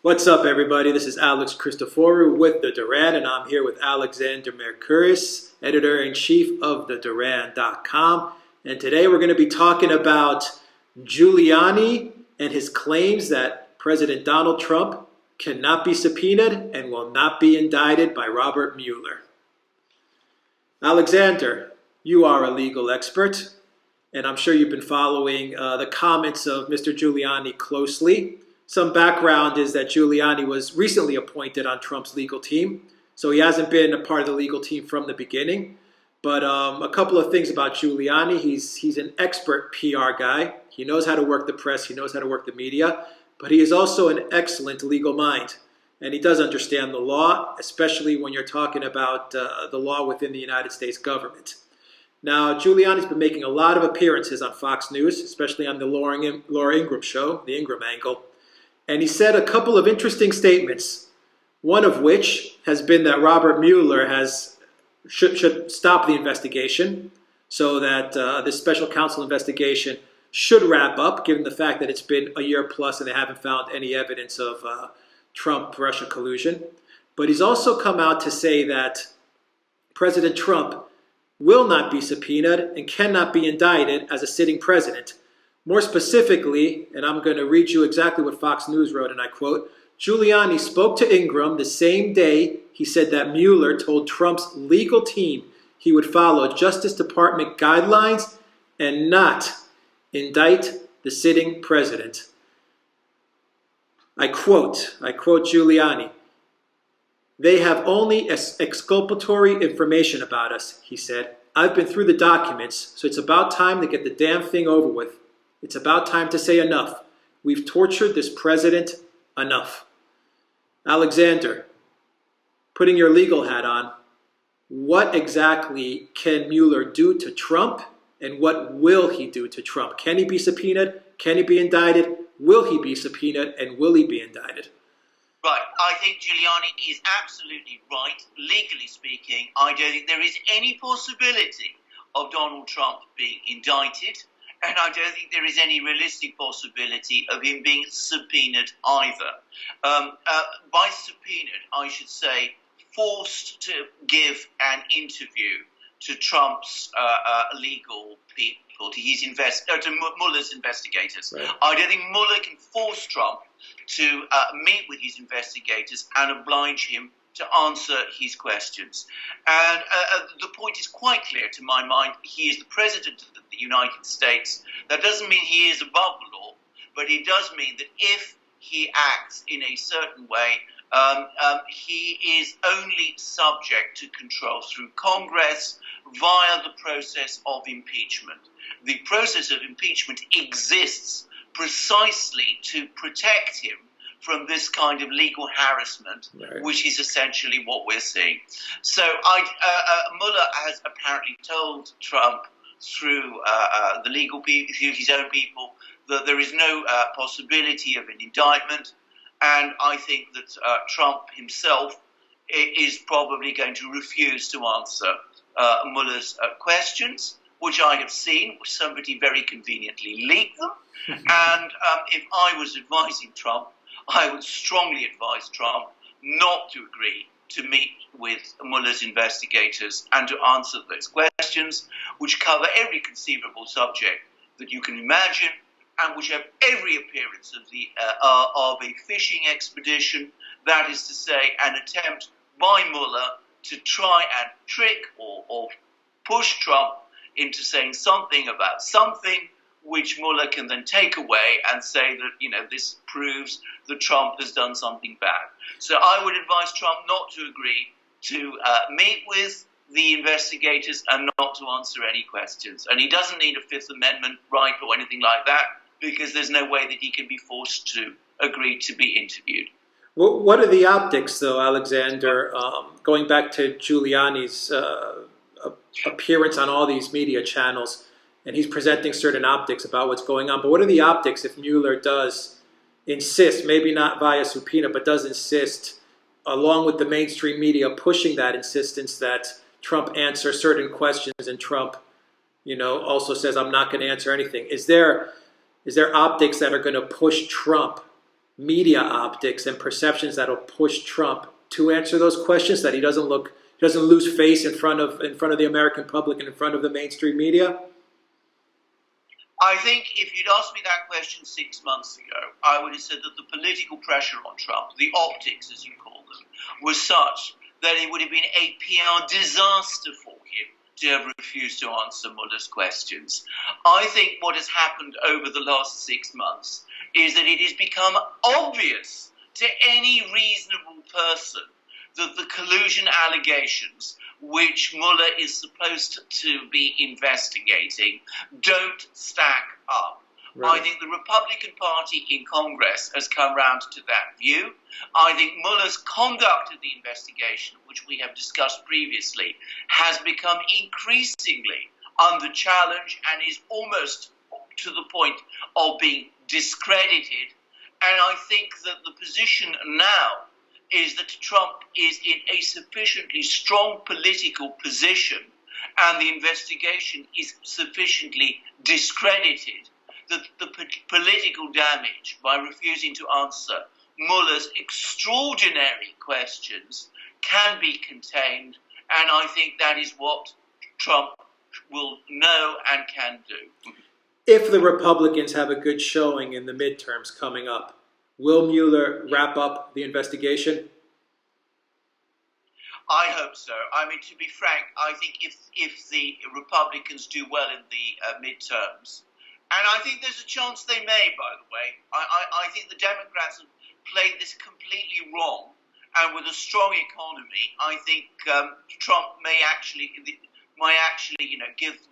What's up, everybody? This is Alex Christoforou with The Duran, and I'm here with Alexander Mercouris, editor-in-chief of TheDuran.com. And today we're going to be talking about Giuliani and his claims that President Donald Trump cannot be subpoenaed and will not be indicted by Robert Mueller. Alexander, you are a legal expert, and I'm sure you've been following the comments of Mr. Giuliani closely. Some background is that Giuliani was recently appointed on Trump's legal team, so he hasn't been a part of the legal team from the beginning. But a couple of things about Giuliani. He's an expert PR guy. He knows how to work the press. He knows how to work the media. But he is also an excellent legal mind. And he does understand the law, especially when you're talking about the law within the United States government. Now, Giuliani's been making a lot of appearances on Fox News, especially on the Laura Ingraham show, the Ingraham Angle. And he said a couple of interesting statements, one of which has been that Robert Mueller should stop the investigation so that this special counsel investigation should wrap up, given the fact that it's been a year plus and they haven't found any evidence of Trump-Russia collusion. But he's also come out to say that President Trump will not be subpoenaed and cannot be indicted as a sitting president. More specifically, and I'm going to read you exactly what Fox News wrote, and I quote, Giuliani spoke to Ingraham the same day he said that Mueller told Trump's legal team he would follow Justice Department guidelines and not indict the sitting president. I quote Giuliani, "They have only exculpatory information about us," he said. "I've been through the documents, so it's about time to get the damn thing over with. It's about time to say enough. We've tortured this president enough." Alexander, putting your legal hat on, what exactly can Mueller do to Trump, and what will he do to Trump? Can he be subpoenaed? Can he be indicted? Will he be subpoenaed, and will he be indicted? Right, I think Giuliani is absolutely right. Legally speaking, I don't think there is any possibility of Donald Trump being indicted. And I don't think there is any realistic possibility of him being subpoenaed either. By subpoenaed, I should say, forced to give an interview to Trump's legal people, to Mueller's investigators. Right. I don't think Mueller can force Trump to meet with his investigators and oblige him to answer his questions. And the point is quite clear to my mind. He is the President of the United States. That doesn't mean he is above the law, but it does mean that if he acts in a certain way, he is only subject to control through Congress via the process of impeachment. The process of impeachment exists precisely to protect him from this kind of legal harassment, right, which is essentially what we're seeing. So Mueller has apparently told Trump through the legal people, through his own people, that there is no possibility of an indictment. And I think that Trump himself is probably going to refuse to answer Mueller's questions, which I have seen, which somebody very conveniently leaked them. And if I was advising Trump, I would strongly advise Trump not to agree to meet with Mueller's investigators and to answer those questions, which cover every conceivable subject that you can imagine and which have every appearance of a fishing expedition, that is to say, an attempt by Mueller to try and trick or push Trump into saying something about something, which Mueller can then take away and say that, this proves that Trump has done something bad. So I would advise Trump not to agree to meet with the investigators and not to answer any questions. And he doesn't need a Fifth Amendment right or anything like that, because there's no way that he can be forced to agree to be interviewed. What are the optics, though, Alexander, going back to Giuliani's appearance on all these media channels, and he's presenting certain optics about what's going on. But what are the optics if Mueller does insist, maybe not via subpoena, but does insist, along with the mainstream media pushing that insistence that Trump answer certain questions, and Trump, also says, I'm not going to answer anything. Is there optics that are going to push Trump media optics and perceptions that'll push Trump to answer those questions, that he doesn't lose face in front of the American public and in front of the mainstream media? I think if you'd asked me that question 6 months ago, I would have said that the political pressure on Trump, the optics as you call them, was such that it would have been a PR disaster for him to have refused to answer Mueller's questions. I think what has happened over the last 6 months is that it has become obvious to any reasonable person that the collusion allegations which Mueller is supposed to be investigating don't stack up. Right. I think the Republican Party in Congress has come round to that view. I think Mueller's conduct of the investigation, which we have discussed previously, has become increasingly under challenge and is almost to the point of being discredited. And I think that the position now is that Trump is in a sufficiently strong political position and the investigation is sufficiently discredited that the political damage by refusing to answer Mueller's extraordinary questions can be contained, and I think that is what Trump will know and can do. If the Republicans have a good showing in the midterms coming up, will Mueller wrap up the investigation? I hope so. I mean, to be frank, I think if the Republicans do well in the midterms, and I think there's a chance they may, by the way, I think the Democrats have played this completely wrong, and with a strong economy, I think Trump may actually,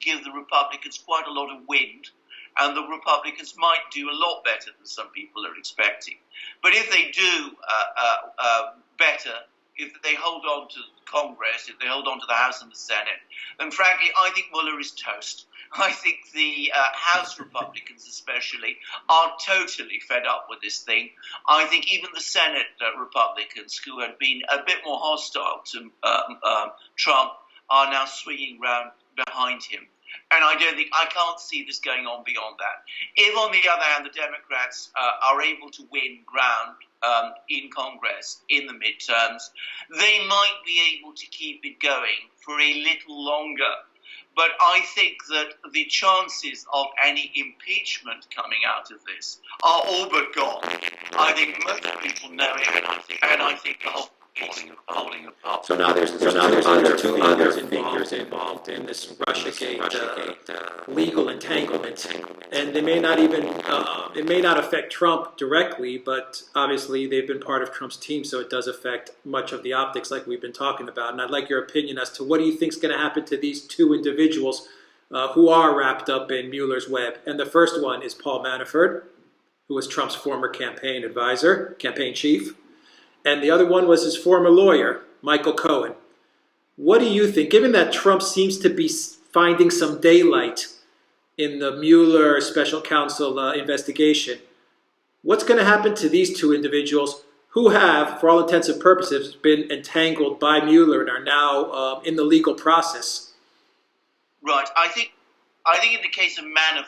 give the Republicans quite a lot of wind, and the Republicans might do a lot better than some people are expecting. But if they do better, if they hold on to Congress, if they hold on to the House and the Senate, then frankly, I think Mueller is toast. I think the House Republicans especially are totally fed up with this thing. I think even the Senate Republicans, who had been a bit more hostile to Trump, are now swinging round behind him. And I can't see this going on beyond that. If, on the other hand, the Democrats are able to win ground in Congress in the midterms, they might be able to keep it going for a little longer. But I think that the chances of any impeachment coming out of this are all but gone. I think most people know it, and I think the whole falling apart. So now there's other figures involved in this Russiagate legal entanglement, and they may not even it may not affect Trump directly, but obviously they've been part of Trump's team, so it does affect much of the optics, like we've been talking about. And I'd like your opinion as to what do you think is going to happen to these two individuals who are wrapped up in Mueller's web. And the first one is Paul Manafort, who was Trump's former campaign advisor, campaign chief. And the other one was his former lawyer, Michael Cohen. What do you think, given that Trump seems to be finding some daylight in the Mueller special counsel investigation, what's going to happen to these two individuals who have, for all intents and purposes, been entangled by Mueller and are now in the legal process? Right. I think in the case of Manafort,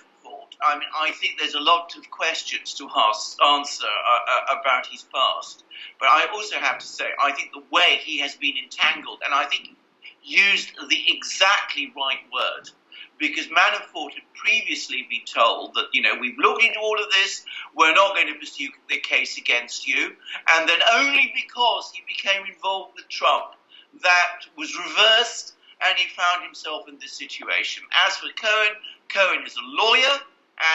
I think there's a lot of questions to answer about his past. But I also have to say, I think the way he has been entangled, and I think used the exactly right word, because Manafort had previously been told that, we've looked into all of this, we're not going to pursue the case against you. And then only because he became involved with Trump, that was reversed, and he found himself in this situation. As for Cohen, Cohen is a lawyer.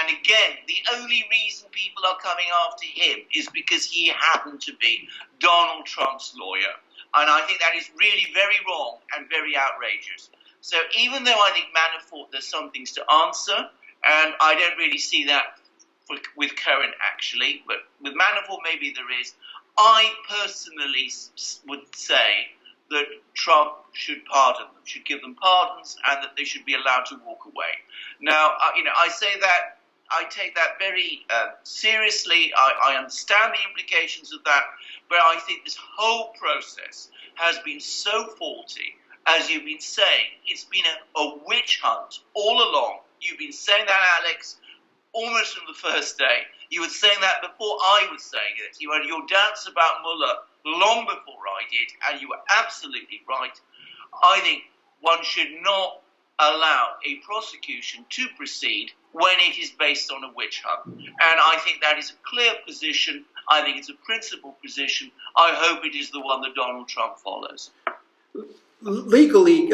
And again, the only reason people are coming after him is because he happened to be Donald Trump's lawyer. And I think that is really very wrong and very outrageous. So even though I think Manafort, there's some things to answer, and I don't really see that with Cohen actually, but with Manafort maybe there is, I personally would say that Trump should pardon them, should give them pardons, and that they should be allowed to walk away. Now, I say that, I take that very seriously. I understand the implications of that, but I think this whole process has been so faulty. As you've been saying, it's been a witch hunt all along. You've been saying that, Alex, almost from the first day. You were saying that before I was saying it. You had your doubts about Mueller long before I did, and you were absolutely right. I think one should not allow a prosecution to proceed when it is based on a witch hunt. And I think that is a clear position. I think it's a principled position. I hope it is the one that Donald Trump follows. Legally,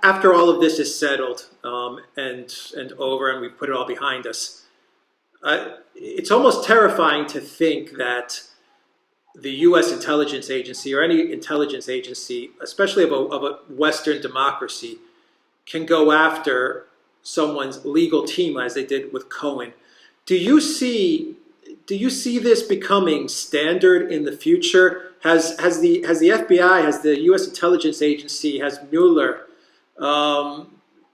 after all of this is settled and over, and we put it all behind us, it's almost terrifying to think that the U.S. intelligence agency or any intelligence agency, especially of a Western democracy, can go after someone's legal team as they did with Cohen. Do you see this becoming standard in the future? Has the FBI, has the U.S. intelligence agency, has Mueller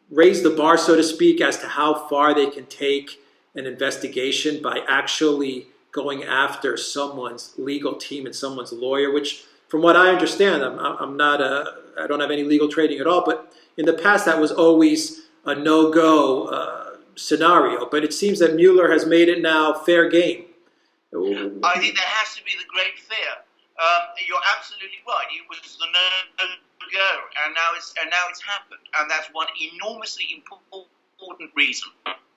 raised the bar, so to speak, as to how far they can take an investigation by actually going after someone's legal team and someone's lawyer? Which, from what I understand, I don't have any legal training at all, but in the past that was always a no-go scenario. But it seems that Mueller has made it now fair game. I think that has to be the great fear. You're absolutely right. It was the no-go, and now it's happened, and that's one enormously important reason.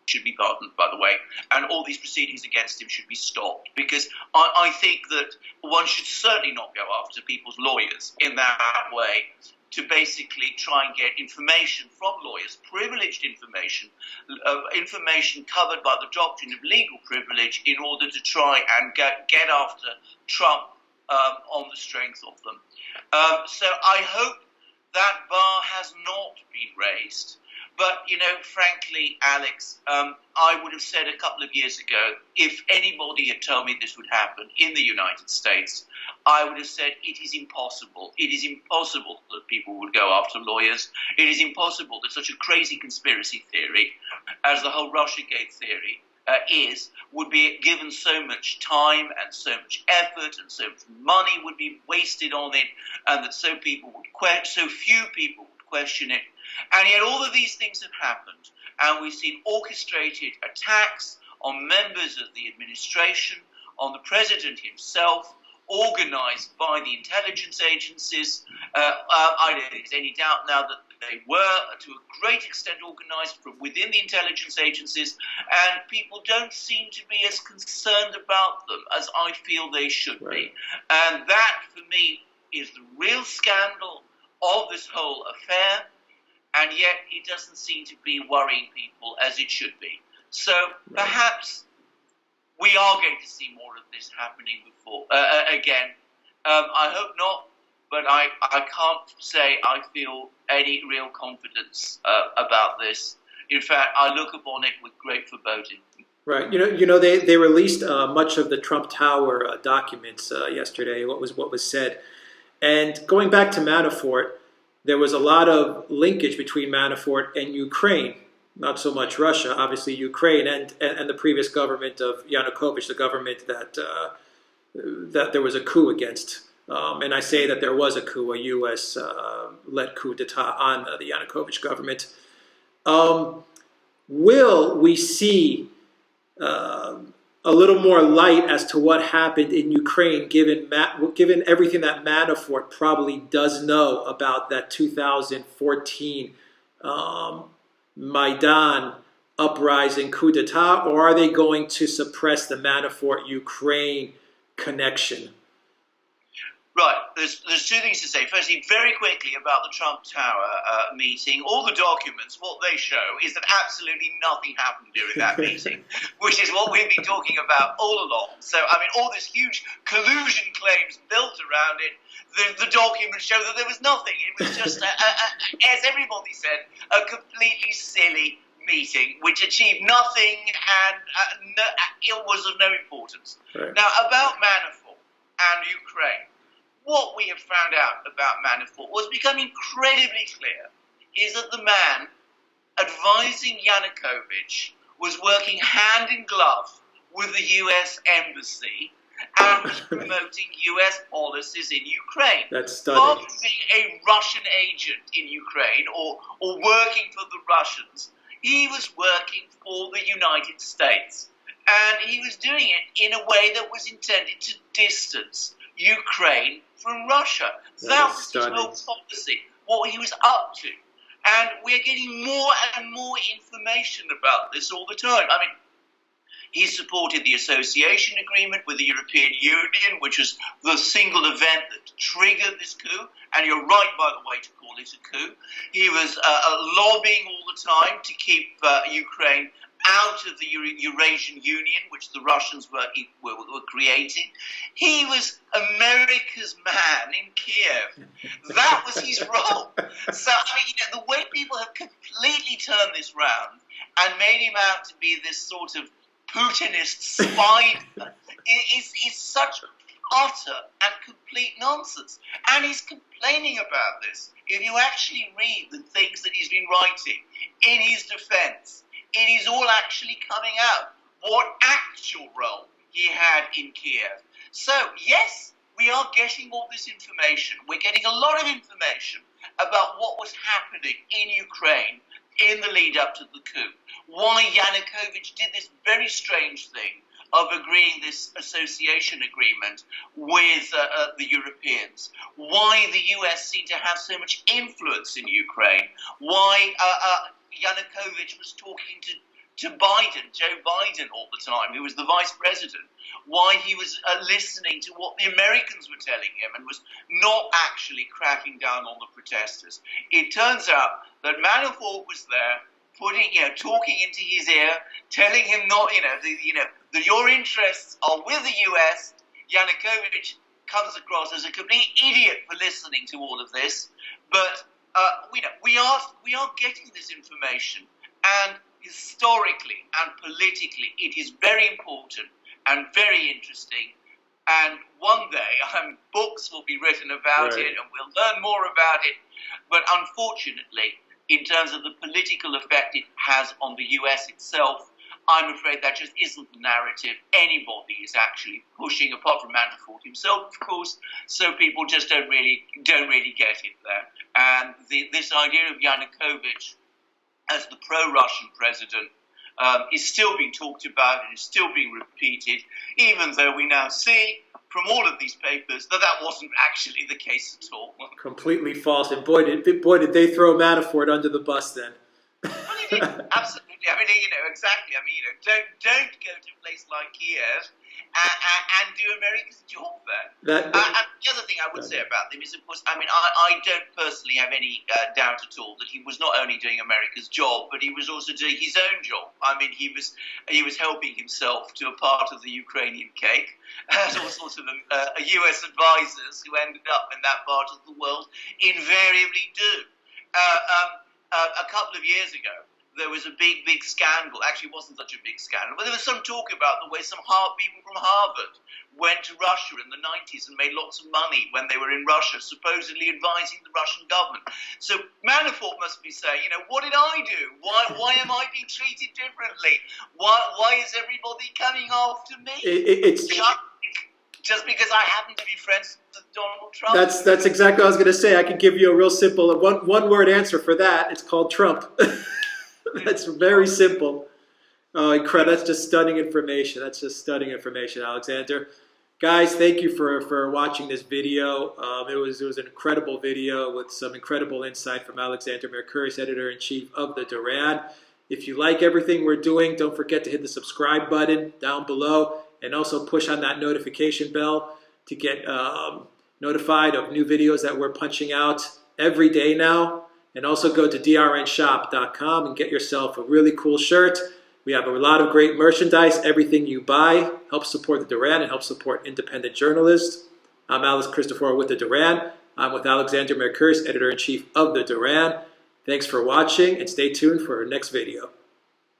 Should be pardoned, by the way, and all these proceedings against him should be stopped, because I think that one should certainly not go after people's lawyers in that way to basically try and get information from lawyers, privileged information, information covered by the doctrine of legal privilege, in order to try and get after Trump on the strength of them. So I hope that bar has not been raised. But, frankly, Alex, I would have said a couple of years ago, if anybody had told me this would happen in the United States, I would have said it is impossible. It is impossible that people would go after lawyers. It is impossible that such a crazy conspiracy theory as the whole Russiagate theory would be given so much time and so much effort, and so much money would be wasted on it, and that so few people would question it. And yet all of these things have happened, and we've seen orchestrated attacks on members of the administration, on the president himself, organized by the intelligence agencies. I don't think there's any doubt now that they were, to a great extent, organized from within the intelligence agencies, and people don't seem to be as concerned about them as I feel they should be. And that, for me, is the real scandal of this whole affair. And yet it doesn't seem to be worrying people as it should be. So perhaps we are going to see more of this happening again. I hope not, but I can't say I feel any real confidence about this. In fact, I look upon it with great foreboding. Right. They released much of the Trump Tower documents yesterday. What was said, and going back to Manafort, there was a lot of linkage between Manafort and Ukraine, not so much Russia, obviously Ukraine, and the previous government of Yanukovych, the government that there was a coup against. And I say that there was a coup, a U.S.-led coup d'etat on the Yanukovych government. Will we see a little more light as to what happened in Ukraine, given everything that Manafort probably does know about that 2014 Maidan uprising coup d'etat, or are they going to suppress the Manafort-Ukraine connection? Right, there's two things to say. Firstly, very quickly about the Trump Tower meeting. All the documents, what they show is that absolutely nothing happened during that meeting, which is what we've been talking about all along. So, all this huge collusion claims built around it, the documents show that there was nothing. It was just, as everybody said, a completely silly meeting, which achieved nothing and it was of no importance. Right. Now, about Manafort and Ukraine, what we have found out about Manafort, what's become incredibly clear, is that the man advising Yanukovych was working hand in glove with the U.S. Embassy and was promoting U.S. policies in Ukraine. That's stunning. Rather than being a Russian agent in Ukraine or working for the Russians, he was working for the United States. And he was doing it in a way that was intended to distance Ukraine from Russia. That was his whole policy, what he was up to. And we're getting more and more information about this all the time. I mean, he supported the association agreement with the European Union, which was the single event that triggered this coup. And you're right, by the way, to call it a coup. He was lobbying all the time to keep Ukraine out of the Eurasian Union, which the Russians were creating. He was America's man in Kiev. That was his role. So, I mean, the way people have completely turned this round and made him out to be this sort of Putinist spy is such utter and complete nonsense. And he's complaining about this. If you actually read the things that he's been writing in his defense, it is all actually coming out. What actual role he had in Kiev. So, yes, we are getting all this information. We're getting a lot of information about what was happening in Ukraine in the lead up to the coup. Why Yanukovych did this very strange thing of agreeing this association agreement with the Europeans. Why the US seemed to have so much influence in Ukraine. Why Yanukovych was talking to Biden, Joe Biden, all the time, who was the vice president. Why he was listening to what the Americans were telling him and was not actually cracking down on the protesters. It turns out that Manafort was there, talking into his ear, telling him that your interests are with the US. Yanukovych comes across as a complete idiot for listening to all of this, but we are getting this information, and historically and politically, it is very important and very interesting. And one day, books will be written about it, and we'll learn more about it. But unfortunately, in terms of the political effect it has on the US itself, I'm afraid that just isn't the narrative anybody is actually pushing, apart from Manafort himself, of course. So people just don't really get it there. And this idea of Yanukovych as the pro-Russian president is still being talked about and is still being repeated, even though we now see from all of these papers that wasn't actually the case at all. Completely false. And boy, did they throw Manafort under the bus then. Well, it is, absolutely. I mean, exactly. I mean, don't go to a place like Kiev and do America's job there. And the other thing I would say about them is, of course, I mean, I don't personally have any doubt at all that he was not only doing America's job, but he was also doing his own job. I mean, he was helping himself to a part of the Ukrainian cake, as all sorts of US advisors who ended up in that part of the world invariably do. A couple of years ago, there was a big scandal. Actually, it wasn't such a big scandal, but there was some talk about the way some people from Harvard went to Russia in the 90s and made lots of money when they were in Russia, supposedly advising the Russian government. So Manafort must be saying, what did I do? Why am I being treated differently? Why is everybody coming after me? Just because I happen to be friends with Donald Trump. That's exactly what I was going to say. I could give you a real simple one word answer for that. It's called Trump. That's very simple. Oh, incredible! That's just stunning information. Alexander. Guys, thank you for watching this video. It was an incredible video with some incredible insight from Alexander Mercouris, Editor-in-Chief of the Duran. If you like everything we're doing, don't forget to hit the subscribe button down below, and also push on that notification bell to get notified of new videos that we're punching out every day now. And also go to drnshop.com and get yourself a really cool shirt. We have a lot of great merchandise. Everything you buy helps support the Duran and helps support independent journalists. I'm Alex Christoforou with the Duran. I'm with Alexander Mercouris, Editor-in-Chief of the Duran. Thanks for watching, and stay tuned for our next video.